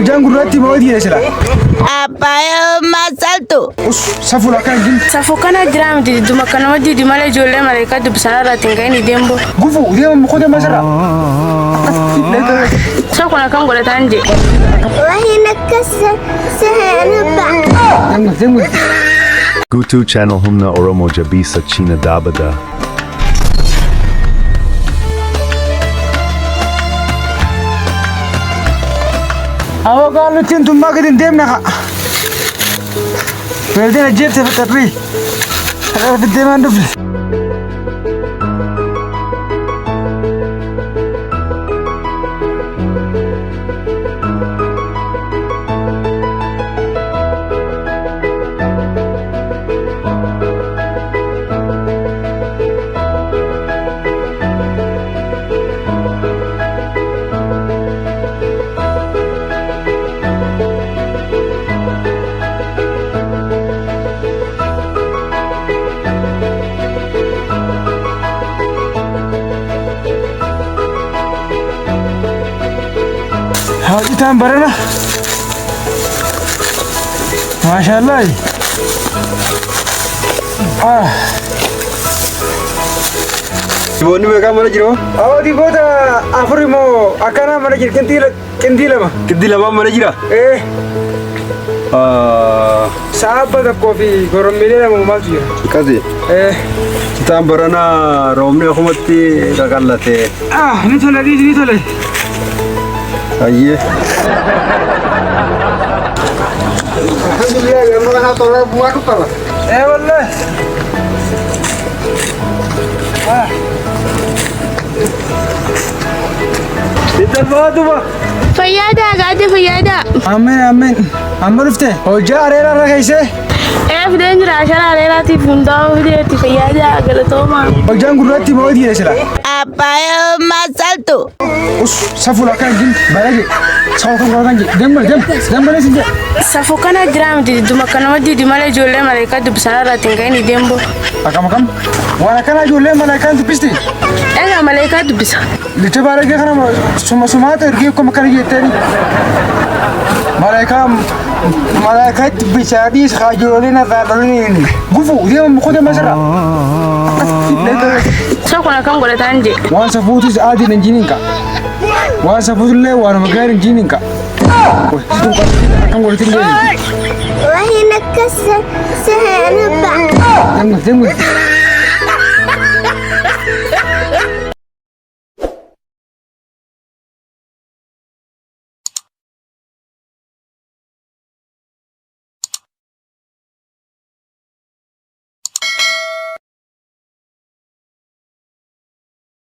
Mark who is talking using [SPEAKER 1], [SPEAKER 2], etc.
[SPEAKER 1] Bajaan gurraatti moo dhiira sila?
[SPEAKER 2] Abbaa Masaltu.
[SPEAKER 1] Safuu lakkaan jin.
[SPEAKER 3] Safuu kana jiraam diduma kana wajji di malee ijoollee malaayikaa dubbisanii irratti hin ga'in deembo.
[SPEAKER 1] Gufu deema mukoota masara.
[SPEAKER 3] Isa kun akkam godhataan jee.
[SPEAKER 2] Wahii nakkasa seherba.
[SPEAKER 1] Dengu.
[SPEAKER 4] Guutuu channel humna Oromoo Jabeessa China Dabada.
[SPEAKER 1] Awwa gaalu tiin tummaa gadi hin deemne haa. Weelteen ajjeefte faxarrii. Akka deemaan dhufne. Hawjitaan barana. Maashaallah.
[SPEAKER 5] Diboonni meeqa mana jiru?
[SPEAKER 1] Diboota afuri moo akkana mana jira qinxii lama.
[SPEAKER 5] Qinxii lama mana jira?
[SPEAKER 1] Saabba tokkoo fi gorommiilee lama maaltu jira?
[SPEAKER 5] Akkasi. Citaan barana roobni akkumatti qaqallate.
[SPEAKER 1] Ni tole.
[SPEAKER 5] Ayyee.
[SPEAKER 1] Alhamdulillah, gambar kana tola buat apa? Wallahi. Kita bawa tu bah.
[SPEAKER 3] Fayyaadaa gaadde fayyaadaa.
[SPEAKER 1] Amin. Amma dhufte. Hojjaa areera irra keessa.
[SPEAKER 3] Fideen jira ashara areeraatiif hundaa'uu fideetti fayyaadaa galatoomaa.
[SPEAKER 1] Bajaan gurraatti moo dhiira sila?
[SPEAKER 2] Abbaa Masaltu.
[SPEAKER 1] Safuu lakkaan jin barage. Sawu kan gorgan jin. Dembale sinje.
[SPEAKER 3] Safuu kana jiraam diduma kana wajji di malee ijoollee malaayikaa dubbisanii irratti hin ga'in deembo.
[SPEAKER 1] Akkam. Waan akkana ijoollee malaayikaan dubbisti?
[SPEAKER 3] Egaa malaayikaa dubbisa.
[SPEAKER 1] Licha barage kana sumaata ergee akkuma kana jetteeni. Malaayikaa dubbisaadhiis ijoollee narraa dhalanii gufu deema mukoota masara.
[SPEAKER 3] Isa kun akkam godhataan jee.
[SPEAKER 1] Waan safuutis aadiin hin jiniinka. Waan safuutillee waanuma gaariin jiniinka. Akkam godhatiin deemi.
[SPEAKER 2] Wahii nakkasa seherba.
[SPEAKER 1] Dengu.